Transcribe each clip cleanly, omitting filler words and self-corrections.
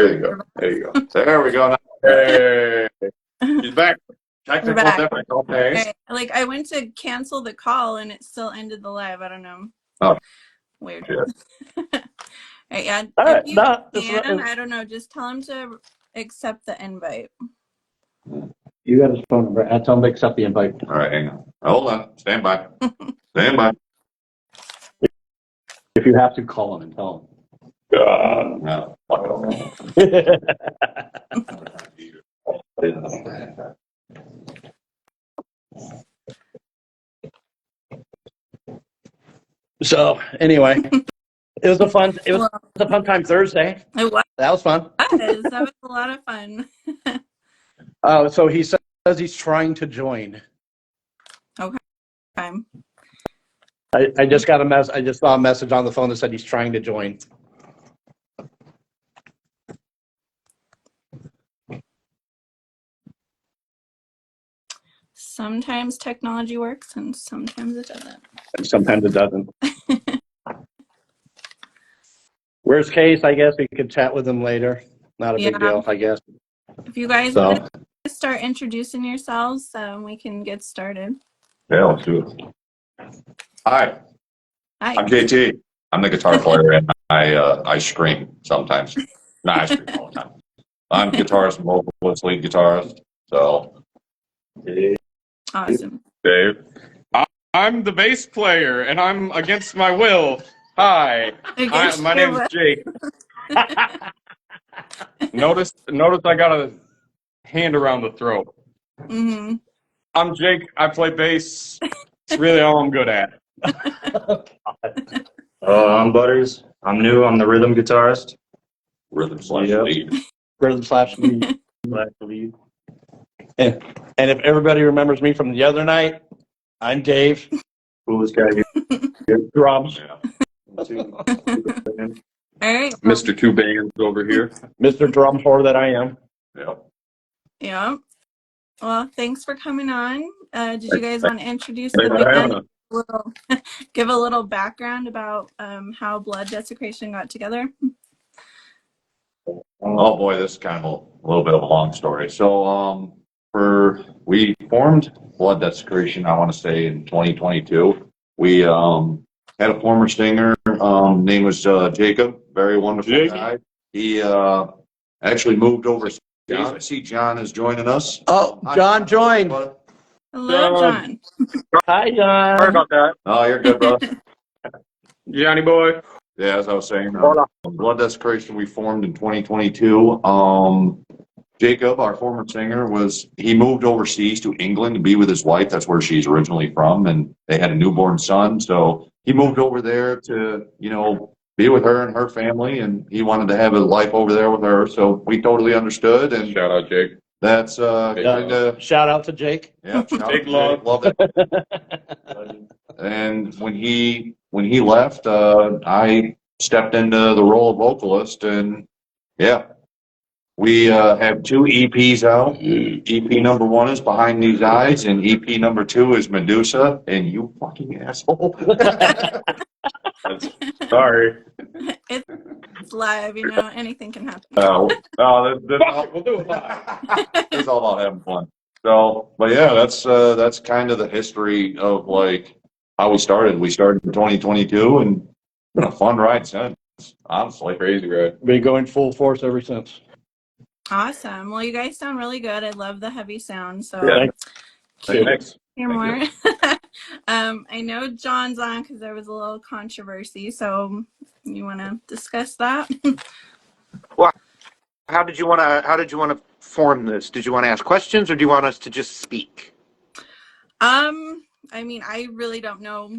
There you go. There you go. There we go. Hey, she's back. Technical difficulties. Okay. Like I went to cancel the call and it still ended the live. I don't know. Oh, weird. shit. Right, yeah. If you can, I don't know. Just tell him to accept the invite. You got his phone number. Tell him to accept the invite. All right, hang on. Hold on. Stand by. Stand by. If you have to, call him and tell him. No. So anyway, it was a fun time Thursday. It was. That was fun. That was a lot of fun. So he says he's trying to join. Okay. I just got I just saw a message on the phone that said he's trying to join. Sometimes technology works and sometimes it doesn't. And sometimes it doesn't. Worst case, I guess we could chat with him later. Not a big deal, I guess. If you guys want to start introducing yourselves, we can get started. Yeah, let's do it. Hi. Hi. I'm JT. I'm the guitar player, and I scream sometimes. No, I scream all the time. I'm guitarist, vocalist, lead guitarist. So, Awesome. Dave. I'm the bass player, and I'm against my will. Hi. My name's Jake. Notice I got a hand around the throat. Mm-hmm. I'm Jake. I play bass. It's really all I'm good at. I'm Butters. I'm new. I'm the rhythm guitarist. Rhythm/lead. Rhythm/lead. And if everybody remembers me from the other night, I'm Dave. Coolest guy here. Drums. Yeah. All right. Mr. Two Bands over here. Mr. Drum whore that I am. Yep. Yeah. Well, thanks for coming on. Did you guys want to introduce Thanks the for having band? Give a little background about how Blood Desecration got together? Oh boy, this is kind of a little bit of a long story. So, we formed Blood Desecration, I want to say, in 2022. We had a former singer, name was Jacob, very wonderful guy. He actually moved overseas. I see John is joining us. Oh, John joined. Hello, John. Hi, John. Sorry about that. Oh, you're good, bro. Johnny boy. Yeah, as I was saying, Blood Desecration we formed in 2022. Jacob, our former singer, he moved overseas to England to be with his wife. That's where she's originally from, and they had a newborn son. So he moved over there to, be with her and her family, and he wanted to have a life over there with her. So we totally understood. And Shout out, Jake. that's kind of shout out to Jake. Yeah, Jake love it. And when he left, I stepped into the role of vocalist, and yeah. We have 2 EPs out. EP number 1 is Behind These Eyes, and EP number 2 is Medusa, and you fucking asshole. Sorry. It's live, anything can happen. We'll do it live. It's all about having fun. So, but yeah, that's kind of the history of like how we started. We started in 2022, and it's been a fun ride since. Honestly, crazy ride. Been going full force ever since. Awesome. Well, you guys sound really good. I love the heavy sound. So Thanks. Hear more. I know John's on because there was a little controversy. So you want to discuss that? Well, how did you want to form this? Did you want to ask questions, or do you want us to just speak? I mean, I really don't know.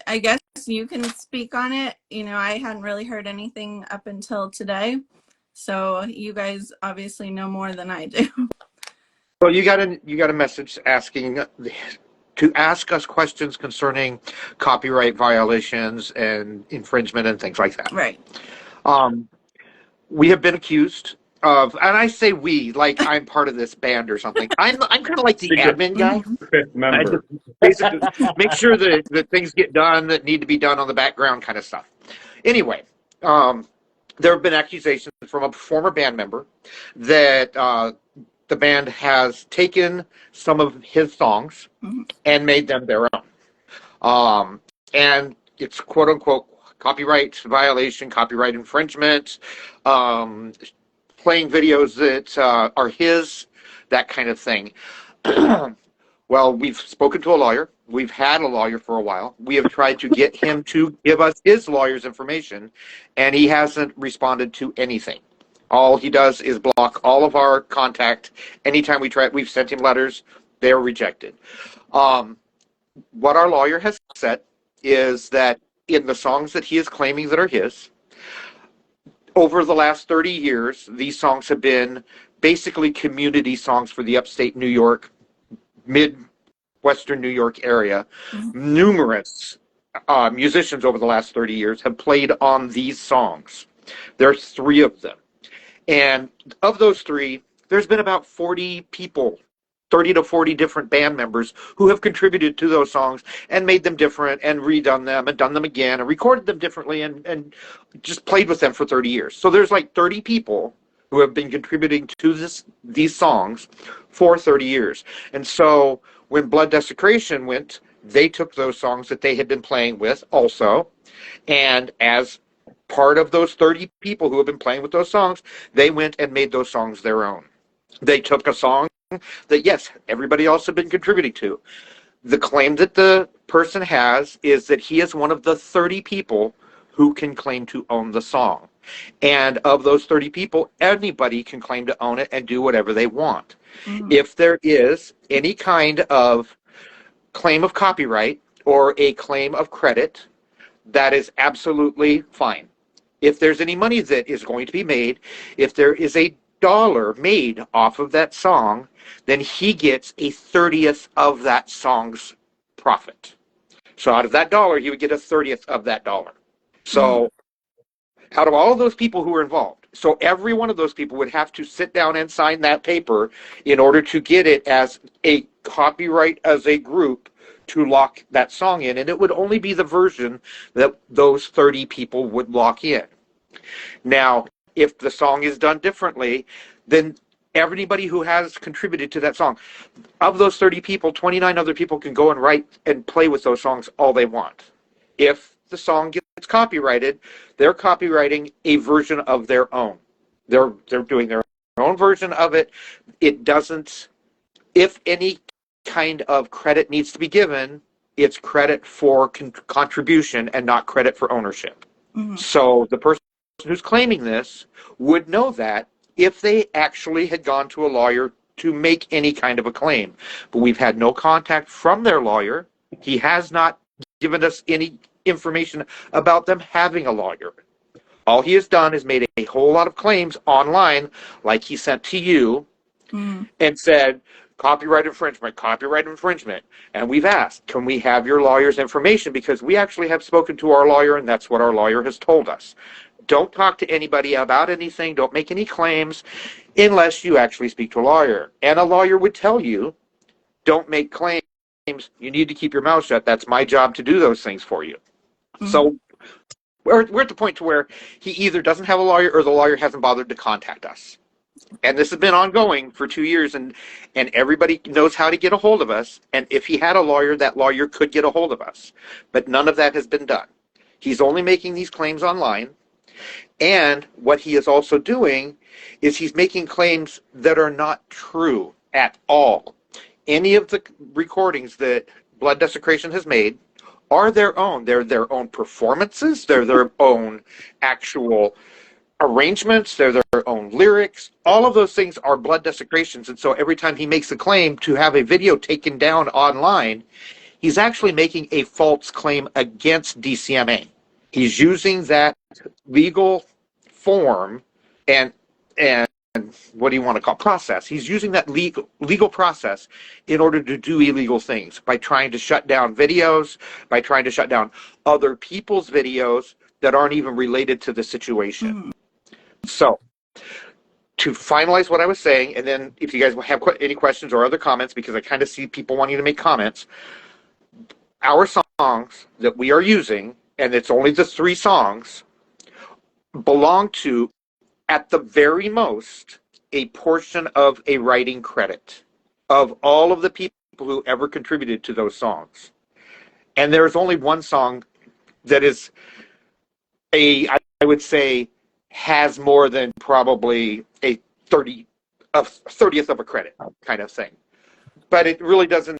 I guess you can speak on it. I hadn't really heard anything up until today. So you guys obviously know more than I do. Well, you got a message asking to ask us questions concerning copyright violations and infringement and things like that. Right. We have been accused of, and I say we, like I'm part of this band or something. I'm kind of like the admin guy. I just basically make sure that things get done that need to be done on the background kind of stuff. Anyway, there have been accusations from a former band member that the band has taken some of his songs and made them their own. And it's quote unquote copyright violation, copyright infringement, playing videos that are his, that kind of thing. Well, we've spoken to a lawyer. We've had a lawyer for a while. We have tried to get him to give us his lawyer's information, and he hasn't responded to anything. All he does is block all of our contact. Anytime we try, we've sent him letters, they're rejected. What our lawyer has said is that in the songs that he is claiming that are his, over the last 30 years, these songs have been basically community songs for the upstate New York, Midwestern New York area. Numerous musicians over the last 30 years have played on these songs. There's 3 of them. And of those 3, there's been about 40 people, 30 to 40 different band members who have contributed to those songs and made them different and redone them and done them again and recorded them differently and just played with them for 30 years. So there's like 30 people who have been contributing to these songs for 30 years. And so when Blood Desecration went, they took those songs that they had been playing with also, and as part of those 30 people who have been playing with those songs, they went and made those songs their own. They took a song that, yes, everybody else had been contributing to. The claim that the person has is that he is one of the 30 people who can claim to own the song. And of those 30 people, anybody can claim to own it and do whatever they want. If there is any kind of claim of copyright or a claim of credit, that is absolutely fine. If there's any money that is going to be made, if there is a dollar made off of that song, then he gets a 30th of that song's profit. So out of that dollar, he would get a 30th of that dollar. So out of all of those people who are involved, so every one of those people would have to sit down and sign that paper in order to get it as a copyright as a group to lock that song in, and it would only be the version that those 30 people would lock in. Now, if the song is done differently, then everybody who has contributed to that song, of those 30 people, 29 other people can go and write and play with those songs all they want. If the song gets copyrighted, they're copyrighting a version of their own. They're doing their own version of it. It doesn't, if any kind of credit needs to be given, it's credit for contribution and not credit for ownership. So the person who's claiming this would know that if they actually had gone to a lawyer to make any kind of a claim. But we've had no contact from their lawyer. He has not given us any information about them having a lawyer. All he has done is made a whole lot of claims online, like he sent to you, and said, copyright infringement. And we've asked, can we have your lawyer's information? Because we actually have spoken to our lawyer, and that's what our lawyer has told us. Don't talk to anybody about anything. Don't make any claims unless you actually speak to a lawyer. And a lawyer would tell you, don't make claims. You need to keep your mouth shut. That's my job to do those things for you. So we're at the point to where he either doesn't have a lawyer or the lawyer hasn't bothered to contact us. And this has been ongoing for 2 years, and everybody knows how to get a hold of us. And if he had a lawyer, that lawyer could get a hold of us. But none of that has been done. He's only making these claims online. And what he is also doing is he's making claims that are not true at all. Any of the recordings that Blood Desecration has made are their own. They're their own performances. They're their own actual arrangements. They're their own lyrics. All of those things are Blood Desecrations. And so every time he makes a claim to have a video taken down online, he's actually making a false claim against DCMA. He's using that legal form and what do you want to call process? He's using that legal process in order to do illegal things by trying to shut down videos, by trying to shut down other people's videos that aren't even related to the situation. So, to finalize what I was saying, and then if you guys have any questions or other comments, because I kind of see people wanting to make comments, our songs that we are using, and it's only the 3 songs, belong to, at the very most, a portion of a writing credit of all of the people who ever contributed to those songs. And there's only one song that is I would say, has more than probably a 30th of a credit kind of thing. But it really doesn't,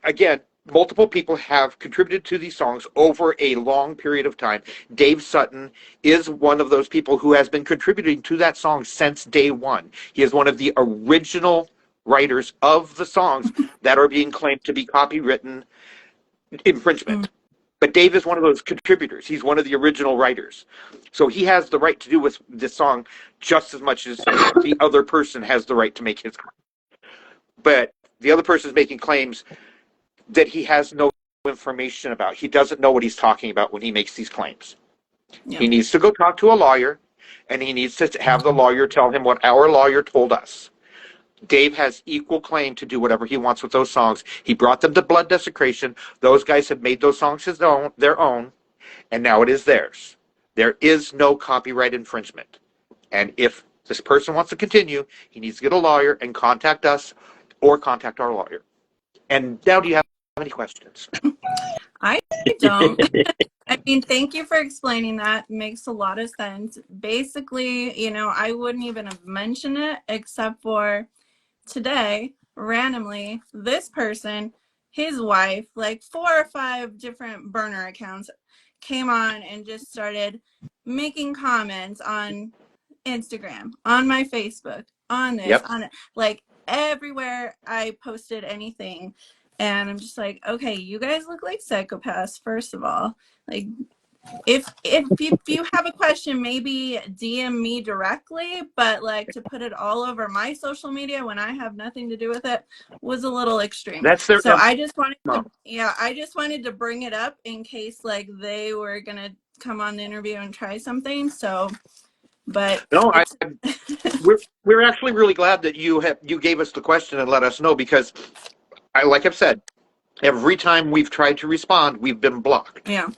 again, multiple people have contributed to these songs over a long period of time. Dave Sutton is one of those people who has been contributing to that song since day one. He is one of the original writers of the songs that are being claimed to be copywritten infringement. But Dave is one of those contributors. He's one of the original writers. So he has the right to do with this song just as much as the other person has the right to make his claim. But the other person is making claims that he has no information about. He doesn't know what he's talking about when he makes these claims. Yeah. He needs to go talk to a lawyer, and he needs to have the lawyer tell him what our lawyer told us. Dave has equal claim to do whatever he wants with those songs. He brought them to Blood Desecration. Those guys have made those songs their own, and now it is theirs. There is no copyright infringement. And if this person wants to continue, he needs to get a lawyer and contact us or contact our lawyer. And now, do you have any questions? I don't. I mean, thank you for explaining that. It makes a lot of sense. Basically, I wouldn't even have mentioned it except for today, randomly, this person, his wife, like 4 or 5 different burner accounts came on and just started making comments on Instagram, on my Facebook, on this, on it, like everywhere I posted anything. And I'm just like, okay, you guys look like psychopaths, first of all. Like, if you have a question, maybe DM me directly, but like to put it all over my social media when I have nothing to do with it was a little extreme. I just wanted to bring it up in case like they were gonna come on the interview and try something. So, but no, we're actually really glad that you gave us the question and let us know, because like I've said, every time we've tried to respond, we've been blocked. Yeah.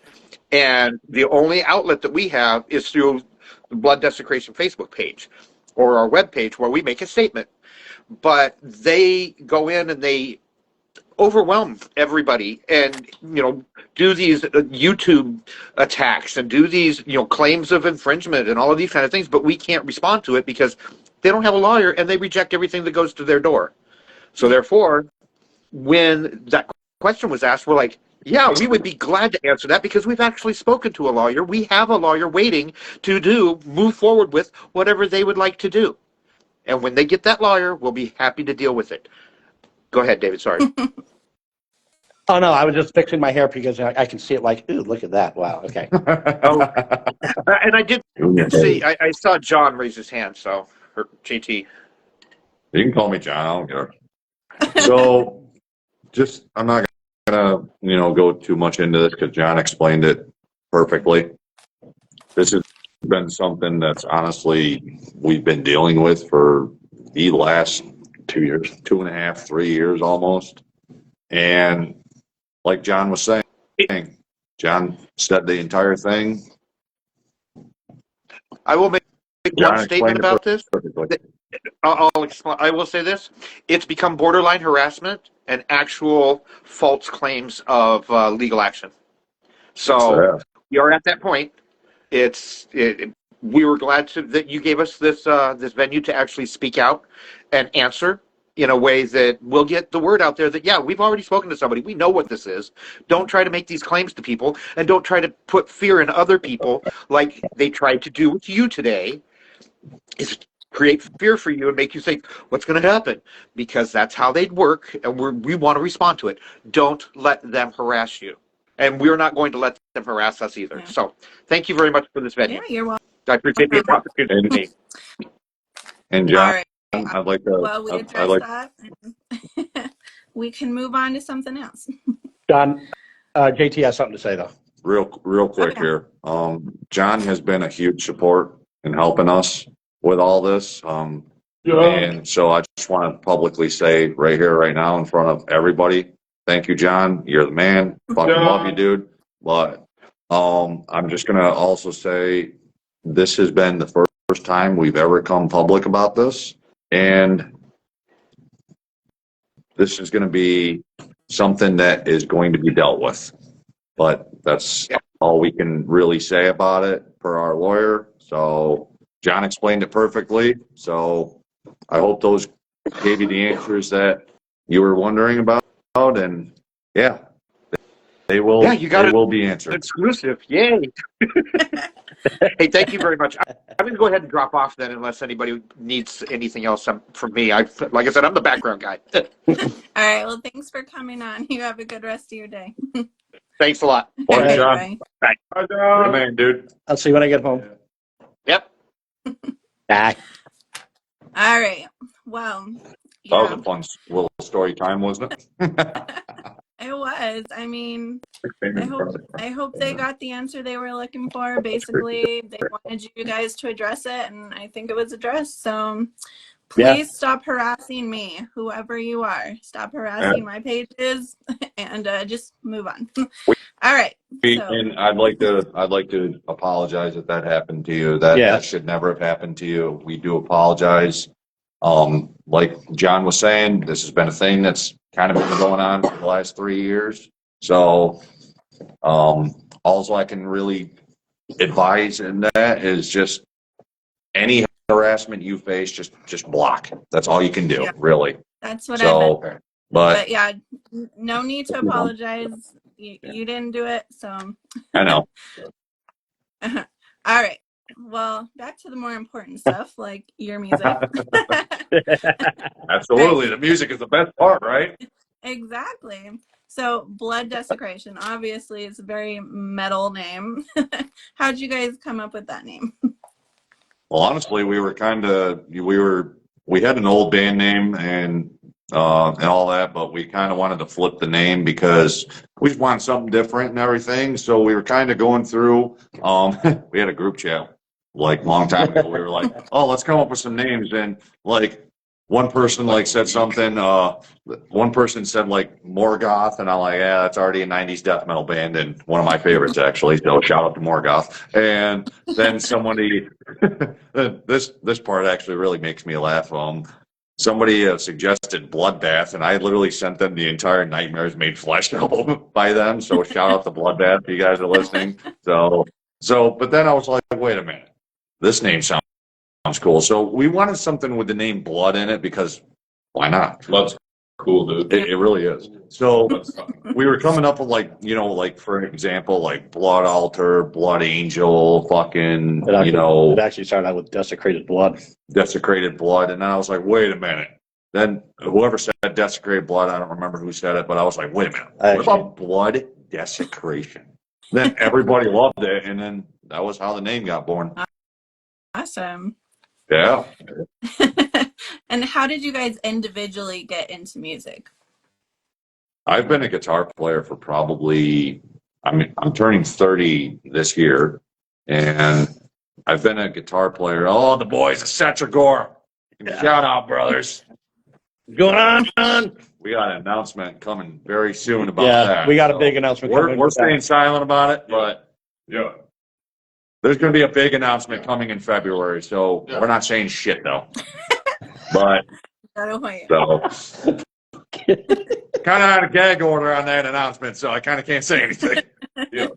And the only outlet that we have is through the Blood Desecration Facebook page or our webpage, where we make a statement. But they go in and they overwhelm everybody and, do these YouTube attacks and do these, claims of infringement and all of these kind of things. But we can't respond to it because they don't have a lawyer and they reject everything that goes to their door. So therefore, when that question was asked, we're like, yeah, we would be glad to answer that because we've actually spoken to a lawyer. We have a lawyer waiting to move forward with whatever they would like to do. And when they get that lawyer, we'll be happy to deal with it. Go ahead, David. Sorry. Oh, no, I was just fixing my hair because I can see it like, ooh, look at that. Wow, okay. And I did see, I saw John raise his hand, so, or JT. You can call me John, I don't care. So, I'm not gonna, go too much into this because John explained it perfectly. This has been something that's honestly we've been dealing with for the last 2 years, 2.5, 3 years almost. And like John was saying, John said the entire thing. I will make one statement about this. I will say this. It's become borderline harassment and actual false claims of legal action. So we are at that point. We were glad that you gave us this venue to actually speak out and answer in a way that will get the word out there that, yeah, we've already spoken to somebody. We know what this is. Don't try to make these claims to people, and don't try to put fear in other people like they tried to do with you today, is create fear for you and make you think, what's going to happen? Because that's how they'd work, and we want to respond to it. Don't let them harass you. And we're not going to let them harass us either. Yeah. So thank you very much for this venue. Yeah, you're welcome. I appreciate the opportunity. And John, right. I'd like to. Well, we addressed that. We can move on to something else. John, JT has something to say, though. Real quick here. John has been a huge support in helping us with all this. And so I just want to publicly say right here, right now, in front of everybody, thank you, John. You're the man. Fucking love you, dude. But I'm just gonna also say this has been the first time we've ever come public about this, and this is going to be something that is going to be dealt with. But that's all we can really say about it per our lawyer. So John explained it perfectly. So I hope those gave you the answers that you were wondering about. And yeah, they will. Yeah, you got they it. will be answered. Exclusive. Yay. Hey, thank you very much. I'm going to go ahead and drop off then unless anybody needs anything else from me. Like I said, I'm the background guy. All right. Well, thanks for coming on. You have a good rest of your day. Thanks a lot. Bye, Okay, John. bye. Hi, John. Good man, dude. I'll see you when I get home. Yep. Bye. All right. Well, That was yeah, a fun little story time, wasn't it? it was. I mean, I hope they got the answer they were looking for. Basically, they wanted you guys to address it, and I think it was addressed. So please stop harassing me, whoever you are. Stop harassing my pages, and just move on. All right. So, And I'd like to apologize if that happened to you. That should never have happened to you. We do apologize. Like John was saying, this has been a thing that's kind of been going on for the last 3 years. So, all I can really advise in that is just any harassment you face, just block. That's all you can do, really. that's what I meant. But yeah, no need to apologize. You didn't do it, so. I know. All right. Well, back to the more important stuff, like your music. Absolutely. The music is the best part, right? Exactly. So, Blood Desecration, obviously, it's a very metal name. How'd you guys come up with that name? Well, honestly, we had an old band name and all that, but we kind of wanted to flip the name because we just wanted something different and everything. So we were kind of going through. We had a group chat like a long time ago. We were like, "Oh, let's come up with some names." And like one person like said something. One person said like Morgoth, and I'm like, "Yeah, that's already a '90s death metal band and one of my favorites actually." So shout out to Morgoth. And then somebody, this part actually really makes me laugh. Somebody suggested Bloodbath, and I literally sent them the entire Nightmares Made Flesh album by them. So shout out to Bloodbath if you guys are listening. So, but then I was like, wait a minute, this name sounds cool. So we wanted something with the name Blood in it because why not? Blood's cool, dude. It really is. So we were coming up with like for example, like Blood Altar, Blood Angel, fucking, It actually started out with Desecrated Blood. Desecrated Blood. And then I was like, wait a minute. Then whoever said Desecrated Blood, I don't remember who said it, but I was like, wait a minute. What about Blood Desecration? Then everybody loved it. And then that was how the name got born. Awesome. Yeah. And how did you guys individually get into music? I've been a guitar player for probably, I'm turning 30 this year, and I've been a guitar player. Oh, the boys at Setragore. Shout out, brothers. What's going on? We got an announcement coming very soon about that. We got a big announcement coming. We're staying silent about it, but Yeah. there's going to be a big announcement coming in February, so we're not saying shit, though. But, so, kind of had a gag order on that announcement, so I kind of can't say anything. Yeah.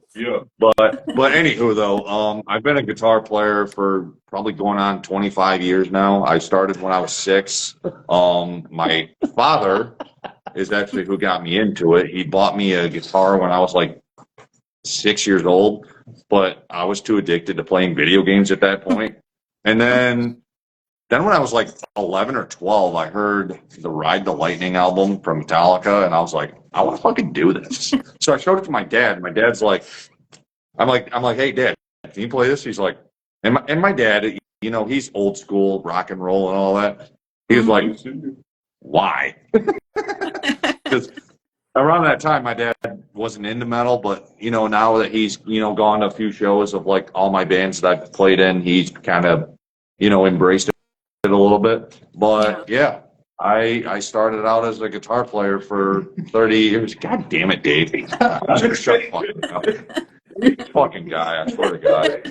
But anywho, though, I've been a guitar player for probably going on 25 years now. I started when I was 6. My father is actually who got me into it. He bought me a guitar when I was like 6 years old, but I was too addicted to playing video games at that point. And then when I was like 11 or 12, I heard the Ride the Lightning album from Metallica, and I was like, I want to fucking do this. So I showed it to my dad. My dad's like, I'm like, hey, Dad, can you play this? He's like, and my dad, he's old school rock and roll and all that. He was like, why? Because around that time, my dad wasn't into metal, but, now that he's, gone to a few shows of like all my bands that I've played in, he's kind of, embraced it a little bit. But yeah, I started out as a guitar player for 30 years. God damn it, Davey. I'm going to shut the fuck up. Fucking guy, I swear to God.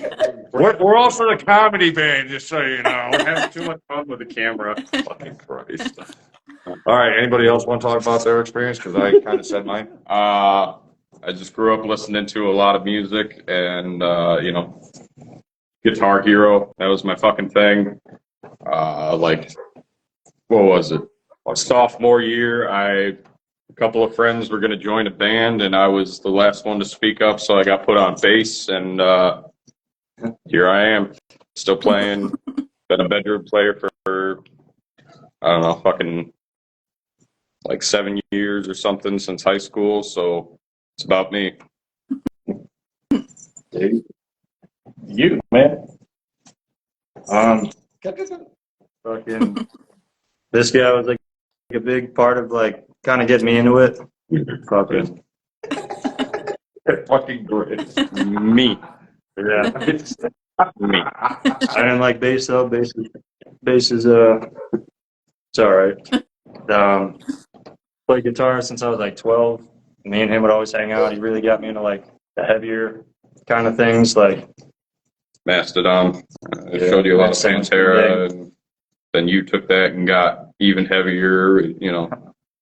We're also the comedy band, just so you know. We're having too much fun with the camera. Fucking Christ. All right, anybody else want to talk about their experience? Because I kind of said mine. I just grew up listening to a lot of music and, you know, Guitar Hero. That was my fucking thing. Like, what was it? Sophomore year, a couple of friends were going to join a band, and I was the last one to speak up, so I got put on bass, and here I am, still playing. Been a bedroom player for I don't know, fucking like 7 years or something since high school, so it's about me. You, man. Fucking, this guy was like a big part of like kind of getting me into it. Fucking, Fucking great. Me. yeah. Me. I didn't like bass though. Bass is it's all right. Played guitar since I was like 12. Me and him would always hang out. He really got me into like the heavier kind of things, like Mastodon. I Yeah, showed you a lot of sounds Pantera, and then you took that and got even heavier, you know,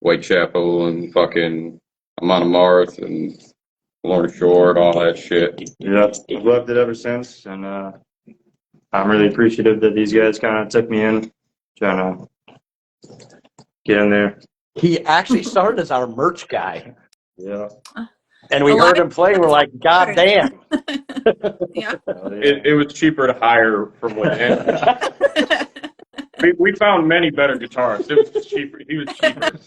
Whitechapel and fucking Amon Amarth and Lorna Shore and all that shit. yeah, I've loved it ever since, and I'm really appreciative that these guys kind of took me in, trying to get in there. He actually started as our merch guy. Yeah. And we heard him play, we're like, God damn. Yeah. It was cheaper to hire from within. We found many better guitarists. It was just cheaper. He was cheaper.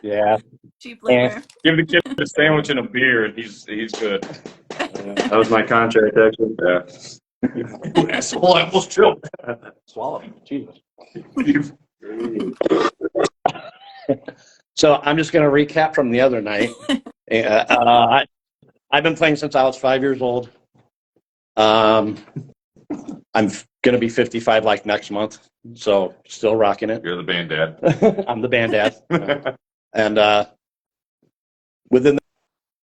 Yeah. Cheap labor. Give the kid a sandwich and a beer, and he's good. That was my contract, actually. Yeah. Asshole, I almost choked. Swallow. Jesus. So I'm just going to recap from the other night. I've been playing since I was 5 years old. I'm going to be 55 like next month, so still rocking it. You're the band dad. I'm the band dad. And within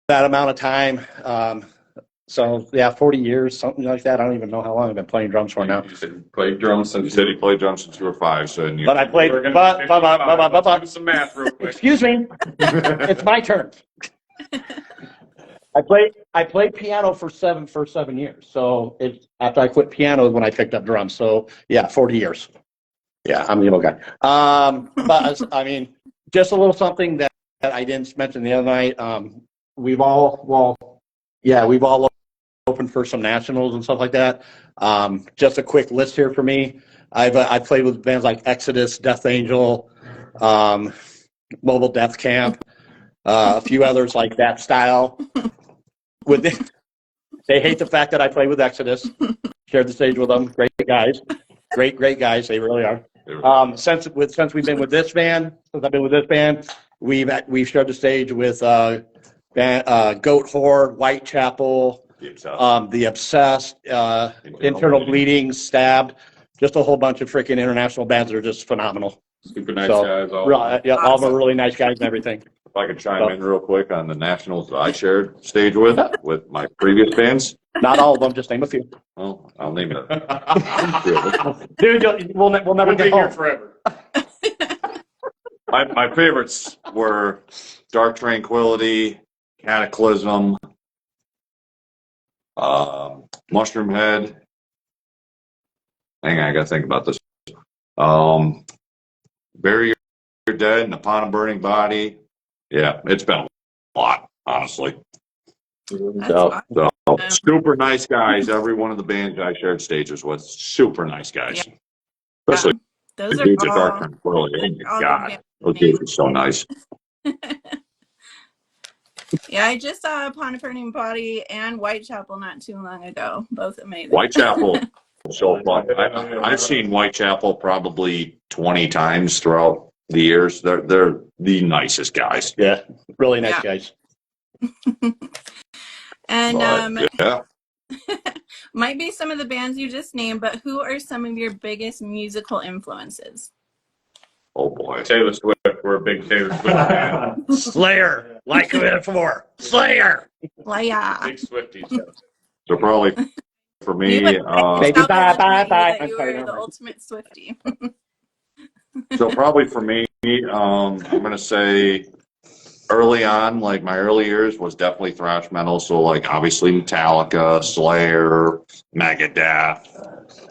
that amount of time, so yeah, 40 years, something like that. I don't even know how long I've been playing drums for now. You said you played drums since you said you played drums since you were 5. So you, But I played, We're gonna but, do some math real quick. excuse me, it's my turn. I played piano for 7 years. So after I quit piano is when I picked up drums. So yeah, 40 years. Yeah, I'm the old guy. But I mean, just a little something that I didn't mention the other night. We've all opened for some nationals and stuff like that. Just a quick list here for me. I've played with bands like Exodus, Death Angel, Mobile Death Camp, a few others like that style. They hate the fact that I play with Exodus. Shared the stage with them. Great guys. Great guys. They really are. Since we've been with this band, since I've been with this band, we've shared the stage with Goat Horde, Whitechapel, The Obsessed, Internal Bleeding, Stabbed, just a whole bunch of freaking international bands that are just phenomenal. Super nice guys. All. All the really nice guys and everything. If I could chime in real quick on the nationals that I shared stage with my previous bands. Not all of them, just name a few. Well, I'll name it. Dude, we'll never We'll get be here home. forever. My favorites were Dark Tranquility, Cataclysm, Mushroom Head. Hang on, I gotta think about this. Bury Your Dead and Upon a Burning Body. Yeah, it's been a lot, honestly. That's So super nice guys. Every one of the bands I shared stages with, super nice guys. Yeah. Especially Those the are dudes at all, Dark Tranquility. Oh my all God, good those dudes are so nice. Yeah, I just saw Upon a Burning Body and Whitechapel not too long ago. Both amazing. Whitechapel, so fun. I've seen Whitechapel probably 20 times throughout the years. They're the nicest guys. Yeah, really nice guys. And But, yeah. might be some of the bands you just named, but who are some of your biggest musical influences? Oh boy. Taylor Swift. We're a big Taylor Swift fan. Slayer, like a metaphor. Slayer. Leia. Big Swifties. So probably for We me, Baby, shout bye, out bye, to you bye. that I'm you sorry, were never the mind. ultimate Swiftie. so probably for me, I'm gonna say early on, like my early years was definitely thrash metal. So like obviously Metallica, Slayer, Megadeth.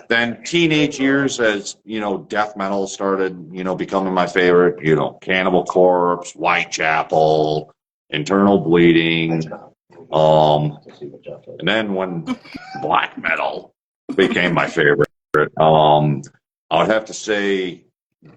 Then teenage years, as you know, death metal started, becoming my favorite. Cannibal Corpse, Whitechapel, Internal Bleeding. And then when black metal became my favorite, I would have to say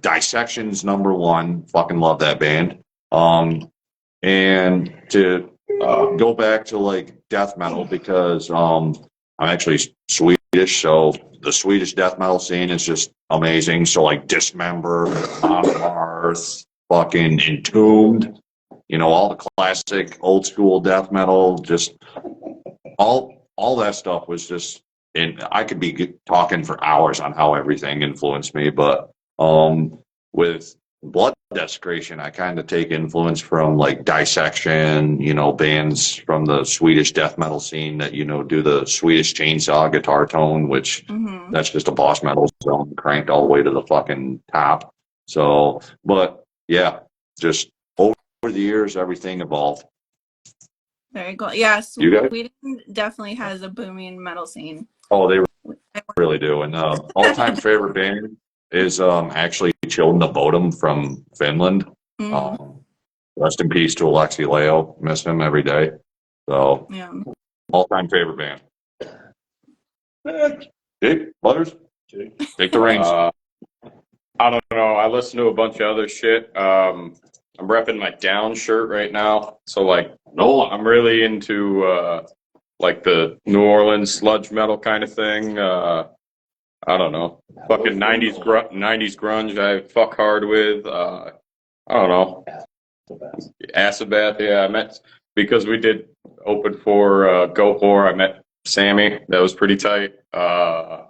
Dissection's number one. Fucking love that band. And to go back to like death metal because I'm actually Swedish, so the Swedish death metal scene is just amazing. So like Dismember, Mars, fucking Entombed, all the classic old school death metal, just all that stuff was just. And I could be talking for hours on how everything influenced me, but with Blood Desecration, I kind of take influence from like Dissection, bands from the Swedish death metal scene that, do the Swedish chainsaw guitar tone, which that's just a boss metal song cranked all the way to the fucking top. So, but yeah, just over the years, everything evolved. Very cool. Yeah, You guys? Sweden definitely has a booming metal scene. Oh, they really do. And all-time favorite band is actually Children of Bodom from Finland. Rest in peace to Alexi Leo. Miss him every day. So, Yeah. all-time favorite band. Jake, Butters, take the reins. I don't know. I listen to a bunch of other shit. I'm repping my Down shirt right now. So like, no, I'm really into like the New Orleans sludge metal kind of thing. I don't know. Fucking 90s grunge I fuck hard with. I don't know. Acid Bath, yeah, I met because we did open for Go For. I met Sammy. That was pretty tight. I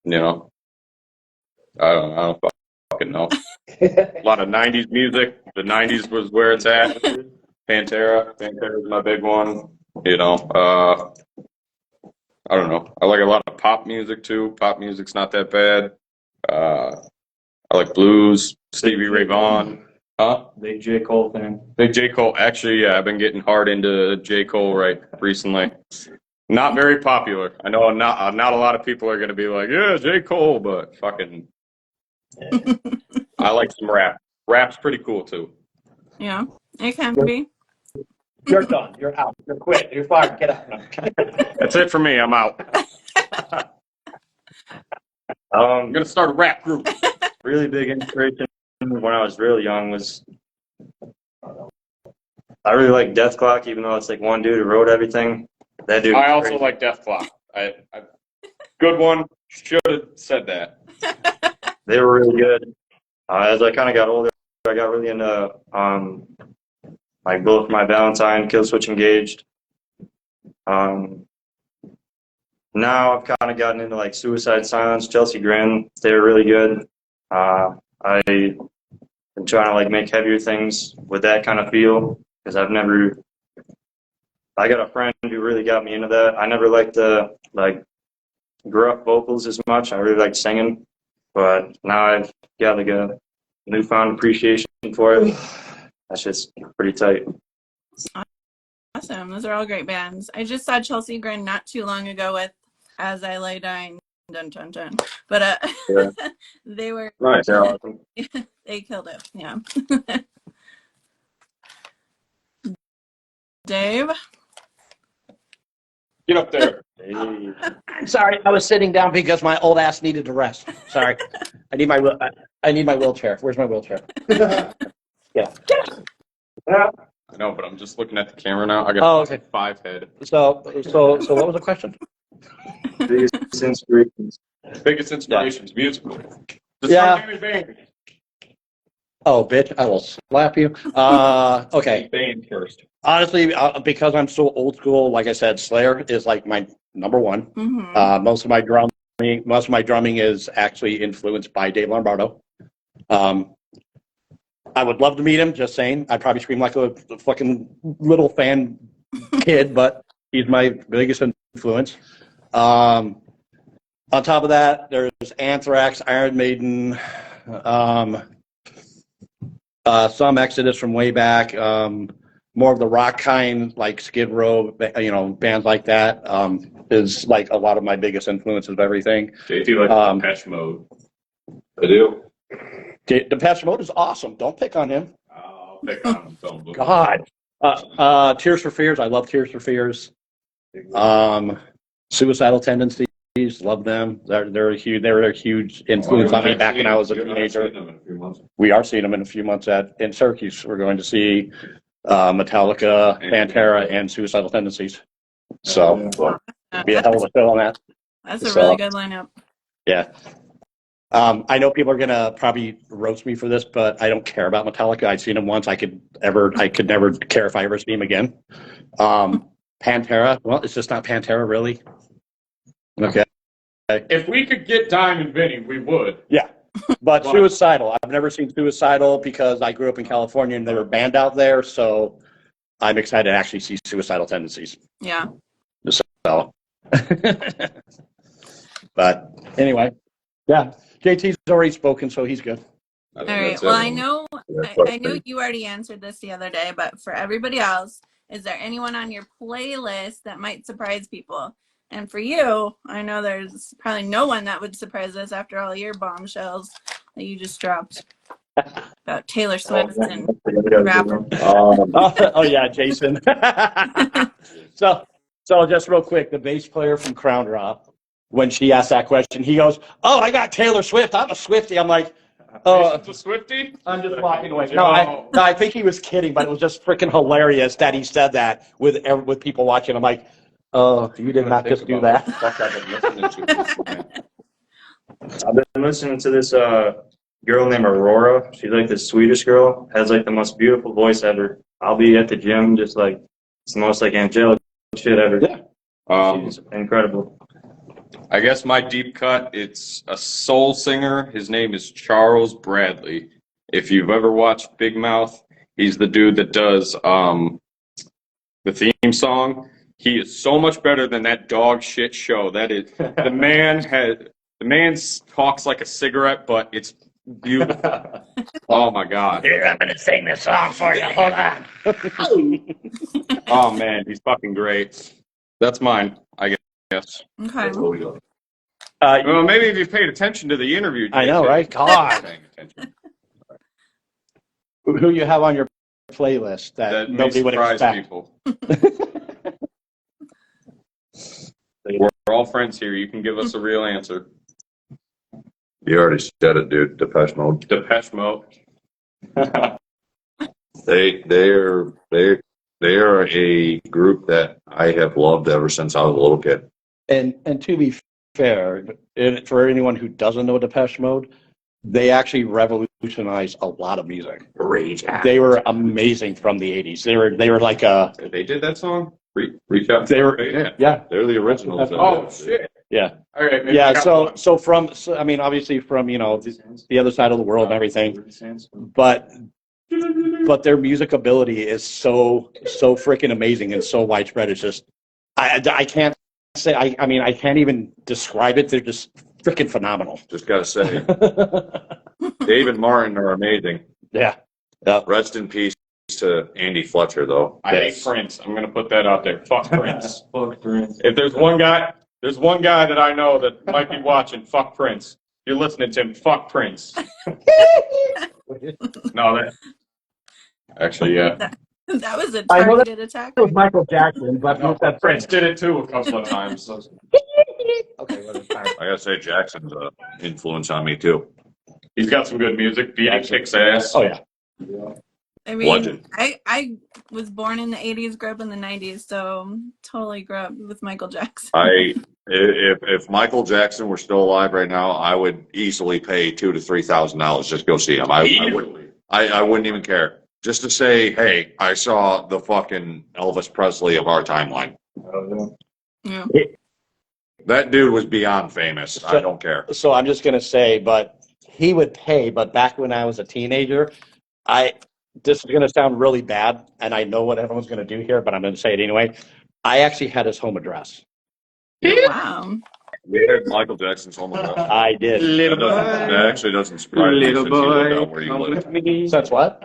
don't fucking know. A lot of 90s music. The 90s was where it's at. Pantera's my big one. I don't know. I like a lot of pop music too. Pop music's not that bad. I like blues, Stevie Ray Vaughan. Huh? Big J. Cole fan. Big J. Cole. Actually, yeah, I've been getting hard into J. Cole recently. Not very popular. I know not a lot of people are going to be like, yeah, J. Cole, but fucking, I like some rap. Rap's pretty cool too. Yeah, it can be. You're done. You're out. You're quit. You're fired. Get out. That's it for me. I'm out. I'm going to start a rap group. Really big inspiration when I was really young was I really like Death Clock, even though it's like one dude who wrote everything. That dude. I also like Death Clock. Good one. Should have said that. They were really good. As I kind of got older, I got really into like Bullet for My Valentine, Killswitch Engaged. Now I've kind of gotten into like Suicide Silence, Chelsea Grin. They were really good. I've been trying to like make heavier things with that kind of feel because I got a friend who really got me into that. I never liked the like gruff vocals as much. I really liked singing, but now I've got like a newfound appreciation for it. That's just pretty tight. Awesome. Those are all great bands. I just saw Chelsea Grin not too long ago with As I Lay Dying. Dun, dun, dun. But Yeah. they were Nice. They're awesome. they killed it. Yeah. Dave. Get up there. Hey. I'm sorry. I was sitting down because my old ass needed to rest. Sorry. I need my wheelchair. Where's my wheelchair? Yeah. I know, but I'm just looking at the camera now. I got okay. 5 head. So what was the question? Biggest inspirations. Biggest inspirations, musical. Yeah. My favorite band. Oh, bitch! I will slap you. Okay. Band first. Honestly, because I'm so old school, like I said, Slayer is like my number one. Mm-hmm. Most of my drumming is actually influenced by Dave Lombardo. I would love to meet him, just saying. I'd probably scream like a fucking little fan kid, but he's my biggest influence. On top of that, there's Anthrax, Iron Maiden, some Exodus from way back, more of the rock kind, like Skid Row, bands like that, is like a lot of my biggest influence of everything. JT like Depeche Mode. I do. Depeche Mode is awesome. Don't pick on him. I'll pick on him. Don't look. God. Tears for Fears. I love Tears for Fears. Suicidal Tendencies. Love them. They were a huge influence on me back when I was a teenager. We are seeing them in a few months in Syracuse. We're going to see Metallica, Pantera, and Suicidal Tendencies. So be a hell of a show on that. That's a really good lineup. Yeah. I know people are gonna probably roast me for this, but I don't care about Metallica. I've seen them once. I could never care if I ever see them again. Pantera, well, it's just not Pantera, really. Okay. If we could get Diamond Vinny, we would. Yeah. But Suicidal, I've never seen Suicidal because I grew up in California and they were banned out there, so I'm excited to actually see Suicidal Tendencies. Yeah. So. But anyway, yeah. JT's already spoken, so he's good. All right. Well, I know you already answered this the other day, but for everybody else, is there anyone on your playlist that might surprise people? And for you, I know there's probably no one that would surprise us after all your bombshells that you just dropped about Taylor Swift and rapper. Oh yeah, Jason. So just real quick, the bass player from Crown Drop, when she asked that question, he goes, "Oh, I got Taylor Swift. I'm a Swiftie." I'm like, a Swiftie? I'm just walking away. No, I think he was kidding, but it was just freaking hilarious that he said that with people watching. I'm like, oh, you did not just do that. I've been listening to this girl named Aurora. She's like this Swedish girl, has like the most beautiful voice ever. I'll be at the gym just like, it's the most like angelic shit ever. Yeah. She's incredible. I guess my deep cut, it's a soul singer. His name is Charles Bradley. If you've ever watched Big Mouth, he's the dude that does the theme song. He is so much better than that dog shit show. That is, the man talks like a cigarette, but it's beautiful. Oh my God. Here, I'm gonna sing this song for you. Hold on. Oh man, he's fucking great. That's mine, I guess. Okay. Well, maybe if you paid attention to the interview. I know, right? God. Who you have on your playlist that nobody would expect? People. We're all friends here. You can give us a real answer. You already said it, dude. Depeche Mode. Depeche Mode. They are a group that I have loved ever since I was a little kid. And to be fair, for anyone who doesn't know Depeche Mode, they actually revolutionized a lot of music. They were amazing from the 80s. They were like a. They did that song. Reach out. They were yeah. They're the originals. Oh shit. Yeah. All right. Yeah. So I mean, obviously from the other side of the world and everything, but their music ability is so freaking amazing and so widespread. It's just I can't say I mean I can't even describe it. They're just freaking phenomenal. Just gotta say, Dave and Martin are amazing. Yeah. Rest in peace to Andy Fletcher, though. I hate Prince. I'm gonna put that out there. Fuck Prince. Fuck Prince. If there's one guy that I know that might be watching. Fuck Prince. You're listening to him. Fuck Prince. No, that. Actually, yeah. That was a targeted attack. It was Michael Jackson, but No, Prince did it too a couple of times. Okay. I gotta say, Jackson's an influence on me too. He's got some good music. Beating kicks ass. Oh yeah. I mean, Legend. I was born in the 80s, grew up in the 90s, so totally grew up with Michael Jackson. If Michael Jackson were still alive right now, I would easily pay $2,000 to $3,000 just to go see him. I wouldn't even care. Just to say, hey, I saw the fucking Elvis Presley of our timeline. Yeah. That dude was beyond famous. I don't care. So I'm just gonna say, but he would pay. But back when I was a teenager, This is going to sound really bad, and I know what everyone's going to do here, but I'm going to say it anyway. I actually had his home address. Wow. We had Michael Jackson's home address. I did. That actually doesn't surprise me since he lived out where you lived. That's what?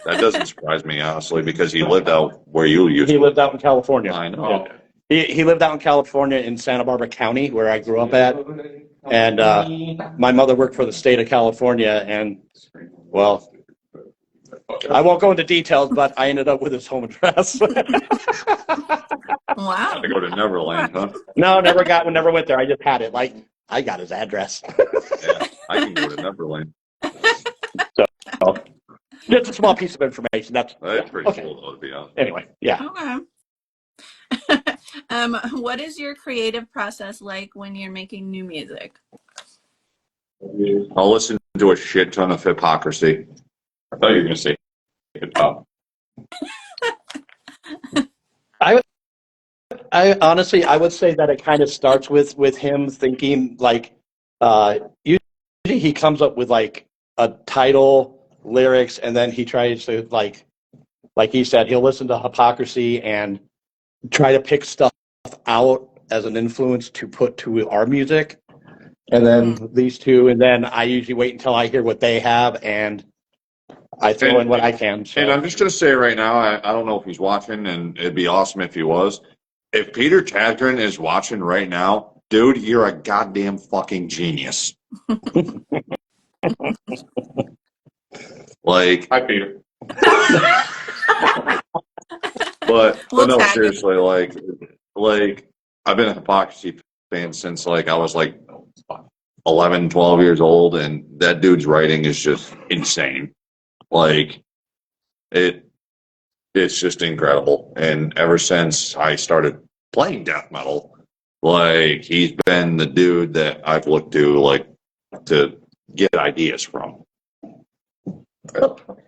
That doesn't surprise me, honestly, because he lived out where you used He to. lived out in California. I know. He lived out in California in Santa Barbara County, where I grew up at. And my mother worked for the state of California. And, well, I won't go into details, but I ended up with his home address. Wow. I go to Neverland, huh? No, never went there. I just had it. Like, I got his address. Yeah, I can go to Neverland. So, just a small piece of information. That's pretty okay. cool, though, to be honest. Anyway, yeah. Okay. What is your creative process like when you're making new music? I'll listen to a shit ton of hypocrisy. I thought you were going to say hip hop. I honestly, I would say that it kind of starts with him thinking like, usually he comes up with like a title, lyrics, and then he tries to like he said, he'll listen to hypocrisy and try to pick stuff out as an influence to put to our music. And then these two, and then I usually wait until I hear what they have and I throw in what I can. So. And I'm just going to say right now, I don't know if he's watching, and it'd be awesome if he was. If Peter Chadgren is watching right now, dude, you're a goddamn fucking genius. Like, Hi, Peter. but We'll no, tag him. seriously, like I've been a hypocrisy fan since like I was like 11, 12 years old, and that dude's writing is just insane. Like it's just incredible. And ever since I started playing death metal, like he's been the dude that I've looked to like to get ideas from.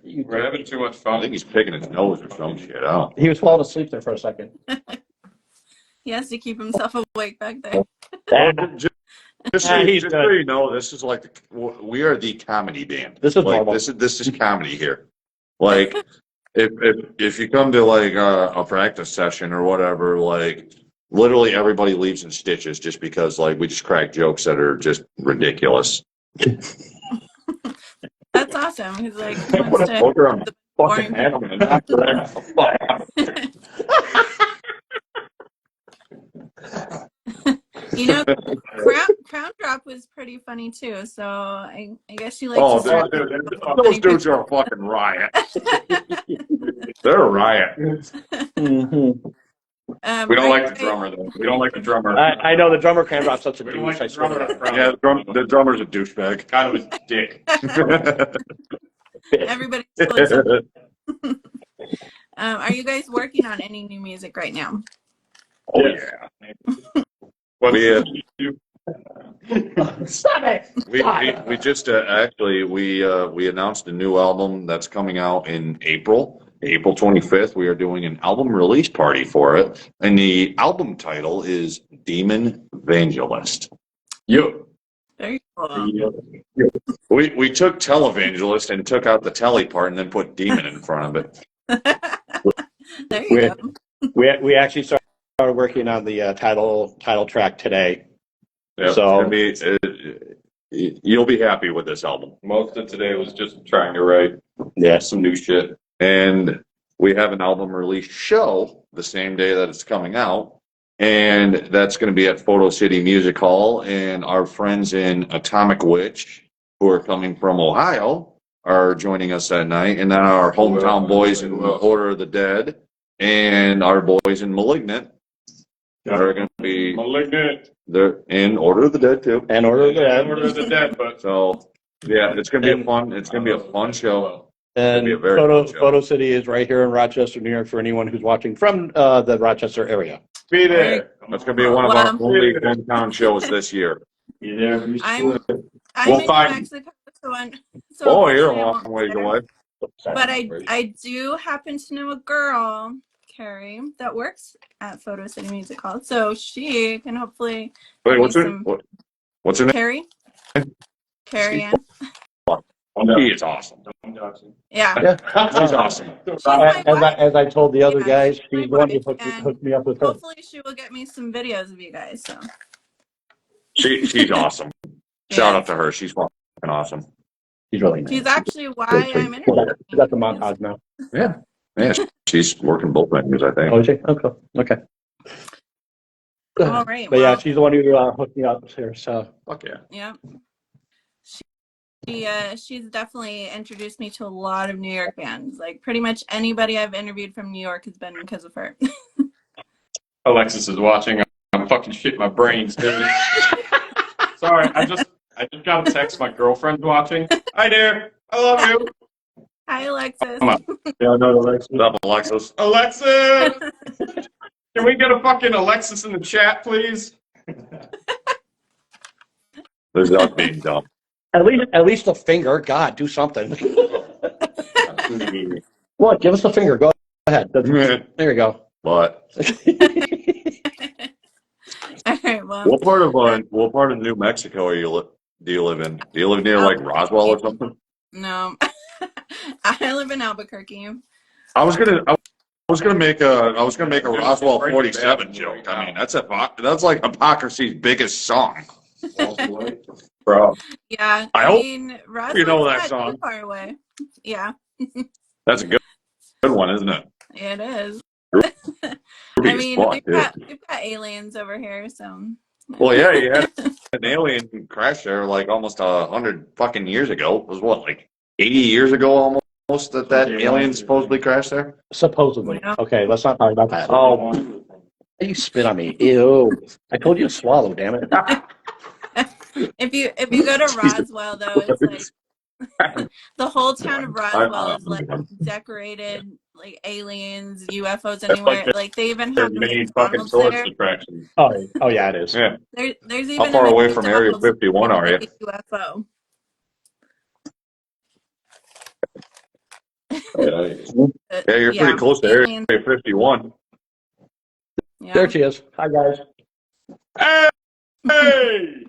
We're having too much I fun. think he's picking his nose or some shit out. He was falling asleep there for a second. He has to keep himself awake back there. Just so you know, this is like we are the comedy band. This is like normal. this is comedy here. Like if you come to like a practice session or whatever, like literally everybody leaves in stitches just because like we just crack jokes that are just ridiculous. That's awesome. He's like, he wants to Poker on the Fucking boring animal. You know, Crown Drop was pretty funny too. So I guess you like Oh, to start those dudes are a fucking riot. They're a riot. Mm-hmm. We don't are like you the guys- drummer, though. We don't like the drummer. I know the drummer can drop such a We don't like douche. the I swear. drummer. Yeah, the drummer's a douchebag. Kind of a dick. Everybody listen. Are you guys working on any new music right now? Oh yeah. Stop it! We just actually we announced a new album that's coming out in April 25th. We are doing an album release party for it, and the album title is Demon Evangelist. Yo. Very cool. We took televangelist and took out the telly part and then put demon in front of it. There you go. We actually started working on the title track today. Yeah, So- it's gonna be, you'll be happy with this album. Most of today was just trying to write some new shit. And we have an album release show the same day that it's coming out. And that's going to be at Photo City Music Hall. And our friends in Atomic Witch, who are coming from Ohio, are joining us that night. And then our hometown boys in Order of the Dead and our boys in Malignant are going to be Malignant. they're in Order of the Dead too. And Order of the Dead. Order of the Dead, but So yeah, it's going to be a fun show. And It'll be a very fun show. Photo City is right here in Rochester, New York, for anyone who's watching from the Rochester area. be there. That's going to be one of our only hometown shows this year. I'm We'll in New find- Mexico, so Oh, you're a unfortunately I long won't ways be there. away. But I do happen to know a girl, Carrie, that works at Photo City Music Hall, so she can hopefully Wait, give what's me her some- what's her name? Carrie. Carrie Ann. She is awesome. Yeah. Yeah. She's awesome. She's my wife. As I told the other Yeah, guys, she's she's my the one who wife, and hooked me up with her. hopefully she will get me some videos of you guys. So She's awesome. Shout out to her. She's fucking awesome. She's really nice. she's actually why I'm We interviewing. got the montage now. Yeah. Yeah, she's working both venues, I think. Oh, is she? Okay. All right. But yeah, Well, she's the one who hooked me up here. So Fuck yeah. yeah. She's definitely introduced me to a lot of New York bands. Like pretty much anybody I've interviewed from New York has been because of her. Alexis is watching. I'm fucking shitting my brains, dude. Sorry, I just got a text. My girlfriend's watching. Hi there. I love you. Hi, Alexis. Come on. Yeah, I know Alexis. What's up, Alexis? Alexis! Can we get a fucking Alexis in the chat, please? There's us being dumb. at least a finger. God, do something. What? Give us a finger. Go ahead. There you go. But All right. Well, what part of New Mexico do you live in? Do you live near like Roswell or something? no, I live in Albuquerque. I was gonna make a Roswell 47 joke. I mean, that's like hypocrisy's biggest song. Bro. Yeah, I I hope mean, Roswell's you know that not song. too far away. Yeah, That's a good one, isn't it? it is. Ruby I as mean, fuck, we've got aliens over here, so. Well, yeah, you had an alien crash there like almost 100 fucking years ago. It was what, like 80 years ago almost that alien supposedly crashed there? Supposedly. Yeah. Okay, let's not talk about that. Oh, You spit on me. Ew. I told you to swallow, damn it. If you go to Roswell though, it's like the whole town of Roswell is like decorated like aliens, UFOs anywhere. Like they even Their have a main fucking McDonald's tourist there. attraction. Oh yeah, it is. Yeah. There's how even far a away from Area McDonald's 51 are you? like a UFO. Yeah, you're pretty close to Area 51. Yeah. There she is. Hi guys. Hey!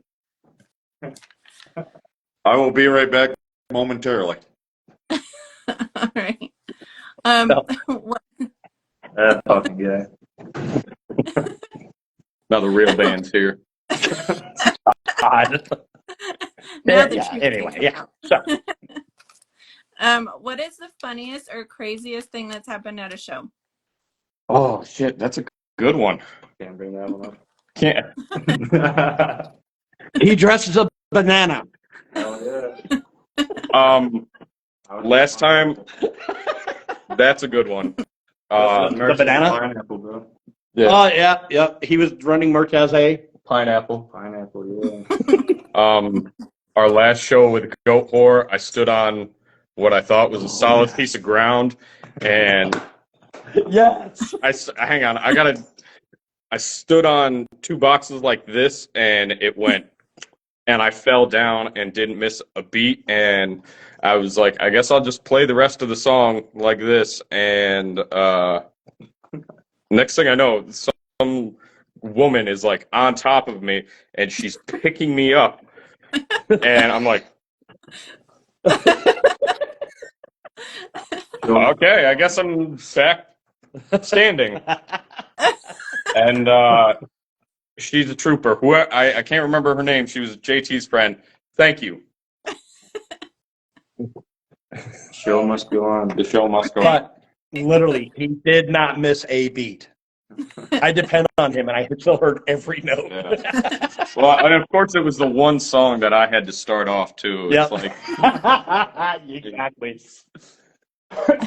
I will be right back momentarily. All right. What, That fucking guy. Now the real band's here. God. now the Yeah, truth anyway, came yeah. out. So, what is the funniest or craziest thing that's happened at a show? Oh shit, that's a good one. Can't bring that one Can't. up. he dresses a banana. Hell yeah. Last time, that's a good one. The banana? Pineapple, bro. Yeah. Oh yeah. He was running merch as a Pineapple. Pineapple, yeah. Our last show with Goat Whore, I stood on what I thought was a solid piece of ground, and yes. hang on, I stood on two boxes like this, and it went, and I fell down and didn't miss a beat, and I was like, I guess I'll just play the rest of the song like this, and next thing I know, some woman is like on top of me, and she's picking me up, and I'm like, okay, I guess I'm back standing. And she's a trooper. I can't remember her name. She was JT's friend. Thank you. Show must go on. The show must go on. But literally, he did not miss a beat. I depend on him, and I still heard every note. Yeah. Well, and of course, it was the one song that I had to start off too. Yep. It's like, exactly.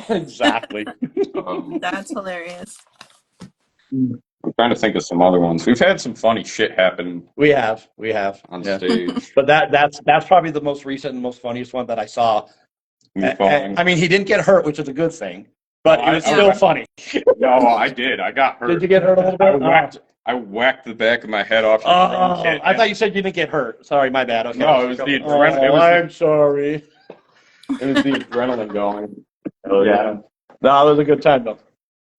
Exactly. That's hilarious. I'm trying to think of some other ones. We've had some funny shit happen We have. on Yeah. stage. But that's probably the most recent and most funniest one that I saw. I mean, he didn't get hurt, which is a good thing, but it was still funny. No, I did. I got hurt. Did you get hurt a little bit? I whacked the back of my head off the Oh, drum kit. I thought you said you didn't get hurt. Sorry, my bad. Okay. No, it was the adrenaline. Oh, I'm sorry. It was the adrenaline going. Hell yeah. No, it was a good time though.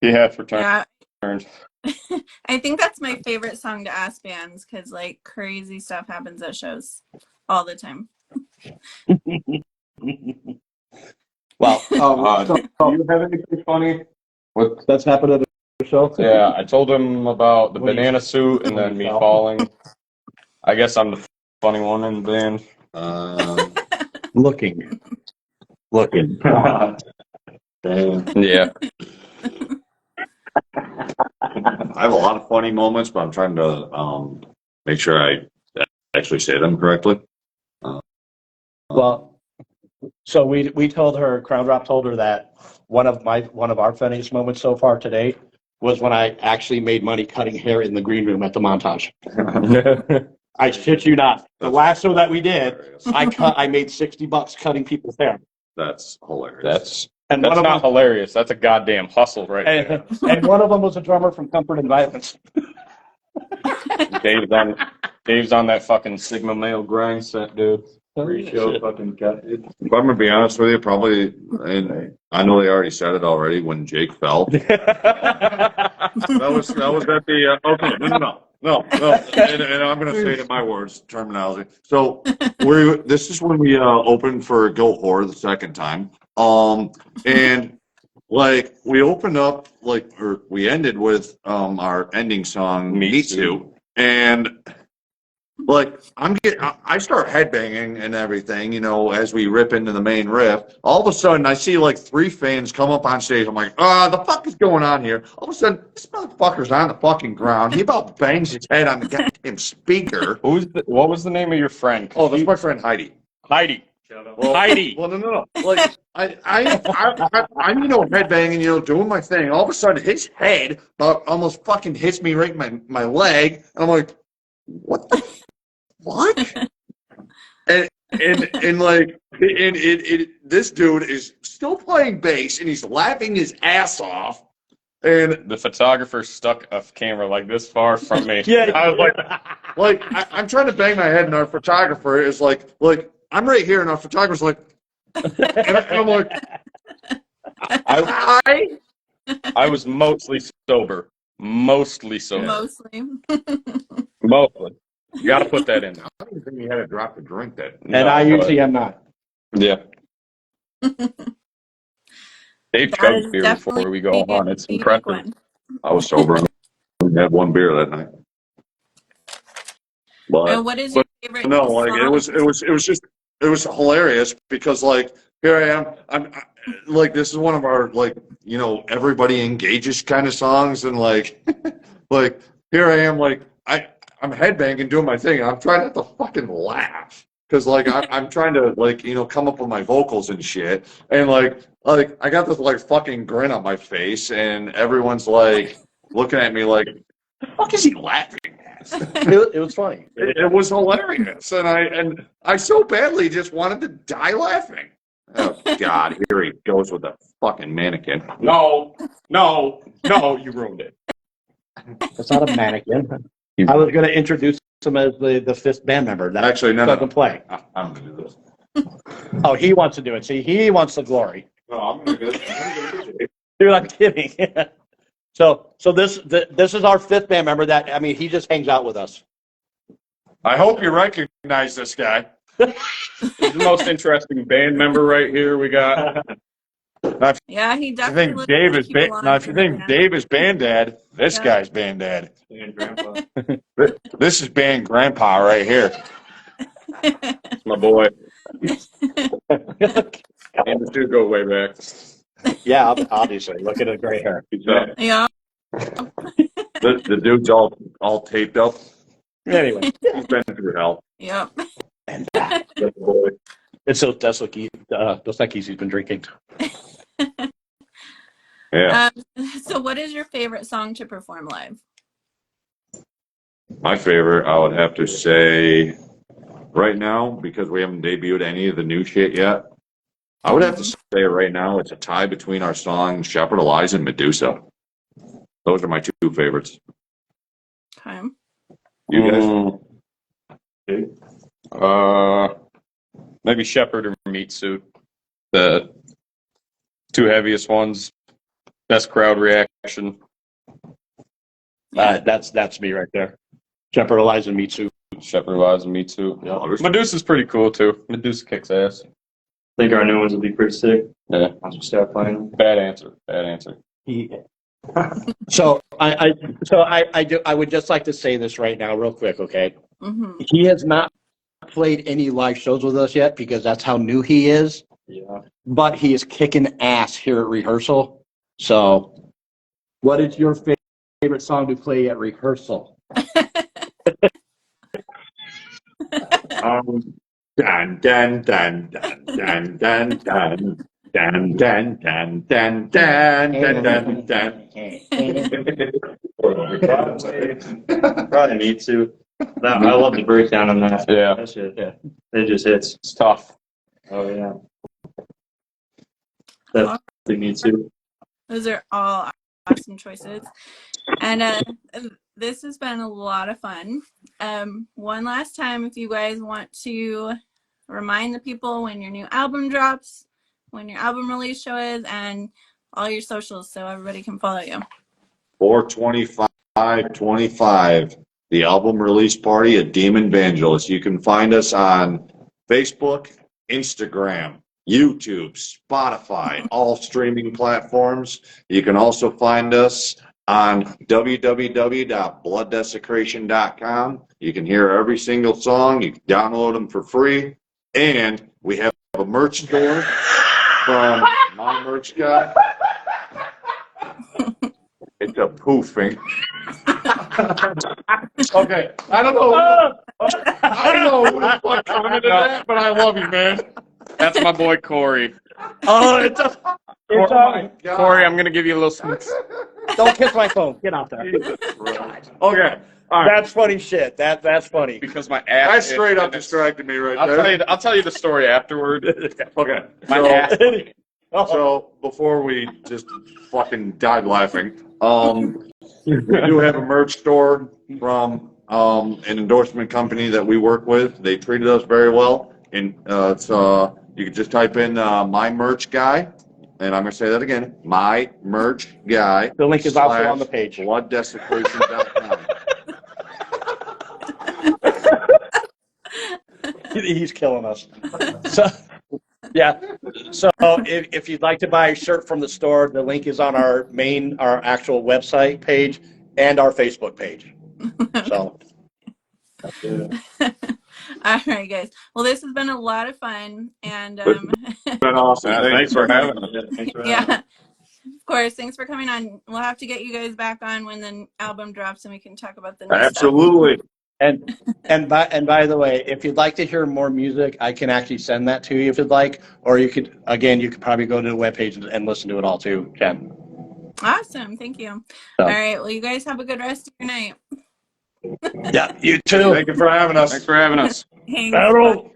Yeah, for turns. Yeah. I think that's my favorite song to ask bands because like crazy stuff happens at shows all the time. Well, Do you have anything funny? that's happened at the show. Yeah, I told him about the What do you- banana suit and then me fell? falling. I guess I'm the funny one in the band. Looking. Yeah. I have a lot of funny moments, but I'm trying to make sure I actually say them correctly. Well, so we told her, Crown Drop told her that one of our funniest moments so far today was when I actually made money cutting hair in the green room at the montage. I shit you not. The last show that we did, I made $60 cutting people's hair. That's hilarious. That's And one of not them, hilarious. That's a goddamn hustle right there. and one of them was a drummer from Comfort and Violence. Dave's on that fucking Sigma male grind set, dude. Pre-show fucking cut. If I'm gonna be honest with you, probably, and I know they already said it already when Jake fell. That was at the okay. No. And I'm gonna say it in my words, terminology. So this is when we opened for Go Horror the second time. And like we opened up or we ended with our ending song Meet Suit, and like I start headbanging and everything, as we rip into the main riff. All of a sudden, I see like 3 fans come up on stage. I'm like, the fuck is going on here? All of a sudden, this motherfucker's on the fucking ground. He about bangs his head on the goddamn speaker. What was the name of your friend? Oh, that's my friend Heidi. Heidi. Well, Heidi. Well, no. Like I'm headbanging, doing my thing. All of a sudden, his head almost fucking hits me right in my leg, and I'm like, what the. What? and this dude is still playing bass and he's laughing his ass off. And The photographer stuck a camera like this far from me. Yeah. I was like, I'm trying to bang my head, and our photographer is like I'm right here, and our photographer's like, and I'm like, hi. I was mostly sober. Mostly. You got to put that in. I don't even think he had a drop to drink that. And I usually am not. Yeah. Dave That chugged is beer before we go definitely on. It's a unique impressive. one. I was sober. I had 1 beer that night. But And what is your favorite no, like song? it was hilarious because here I am. I'm this is one of our everybody engages kind of songs, and here I am I'm headbanging doing my thing, and I'm trying not to fucking laugh because I'm trying to come up with my vocals and shit, and I got this fucking grin on my face, and everyone's looking at me like, the fuck is he laughing at? It was funny. It was hilarious, and I so badly just wanted to die laughing. Oh God, here he goes with the fucking mannequin. No, you ruined it. It's not a mannequin. I was going to introduce him as the 5th band member. That Actually, no. doesn't play. I'm gonna do this. Oh, he wants to do it. See, he wants the glory. No, I'm gonna do this. You're not kidding. So this is our 5th band member. He just hangs out with us. I hope you recognize this guy. This is the most interesting band member right here we got. Yeah, he If you definitely think looks Dave like is he ba- belongs now, if you in the think band. Dave is band dad, this Yeah. guy's band dad. And grandpa. This is band grandpa right here. It's my boy. And this dude go way back. Yeah, obviously. Look at the gray hair. Yeah. The dude's all taped up. Anyway, He's been through hell. Yep. and That's the boy. it's so that's what those Techies he's been drinking. Yeah. So what is your favorite song to perform live? My favorite, I would have to say, right now, because we haven't debuted any of the new shit yet, I would have to say right now it's a tie between our song Shepherd of Lies and Medusa. Those are my 2 favorites. Okay. You guys? Maybe Shepherd or Meat Suit. The 2 heaviest ones. Best crowd reaction. That's me right there. Shepherd Eliza Meat Soup. Shepherd Lies and Meat Suit. Yeah. Medusa's pretty cool too. Medusa kicks ass. think our new ones would be pretty sick. Yeah. Once we start playing them. Bad answer. Bad answer. So I would just like to say this right now, real quick, okay? Mm-hmm. He has not played any live shows with us yet because that's how new he is. Yeah. But he is kicking ass here at rehearsal. So, what is your favorite song to play at rehearsal? Dun dun dun dun dun dun dun. Dun dun dun dun dun dun dun dun. Probably me too. I love the breakdown on that. Yeah. That shit. Yeah. It just hits. It's tough. Oh yeah. Definitely me too. Those are all awesome choices. And this has been a lot of fun. One last time, if you guys want to remind the people when your new album drops, when your album release show is, and all your socials so everybody can follow you. 4/25/25, the album release party at Demon Vangelist. You can find us on Facebook, Instagram, YouTube, Spotify, all streaming platforms. You can also find us on www.blooddesecration.com. You can hear every single song. You can download them for free. And we have a merch store from my merch guy. It's a poofing. Okay, I don't know. I don't know who the fuck commented that, but I love you, man. That's my boy Corey. Oh, it's a. Oh my God. Corey, I'm gonna give you a little smooth. Don't kiss my phone. Get off there. Jesus Christ. Okay, all right. That's funny shit. That's funny. Because my ass. That itched straight up and it's- distracted me right there. I'll tell you the story afterward. Okay, My so, ass. so before we just fucking died laughing, we do have a merch store from an endorsement company that we work with. They treated us very well, and so you can just type in my merch guy, and I'm gonna say that again, my merch guy. The link is also on the page. Blooddesecration.com. He's killing us. So, yeah. So if you'd like to buy a shirt from the store, the link is on our actual website page and our Facebook page. So. All right, guys. Well, this has been a lot of fun, and Been awesome. Thanks for having us. Thanks for having yeah, of course. Thanks for coming on. We'll have to get you guys back on when the album drops, and we can talk about the new Absolutely. And by the way, if you'd like to hear more music, I can actually send that to you if you'd like, or you could probably go to the webpage and listen to it all too, Jen. stuff. Awesome. Thank you. So. All right. Well, you guys have a good rest of your night. Yeah, you too. Thank you for having us. Thanks for having us. Thanks. Battle.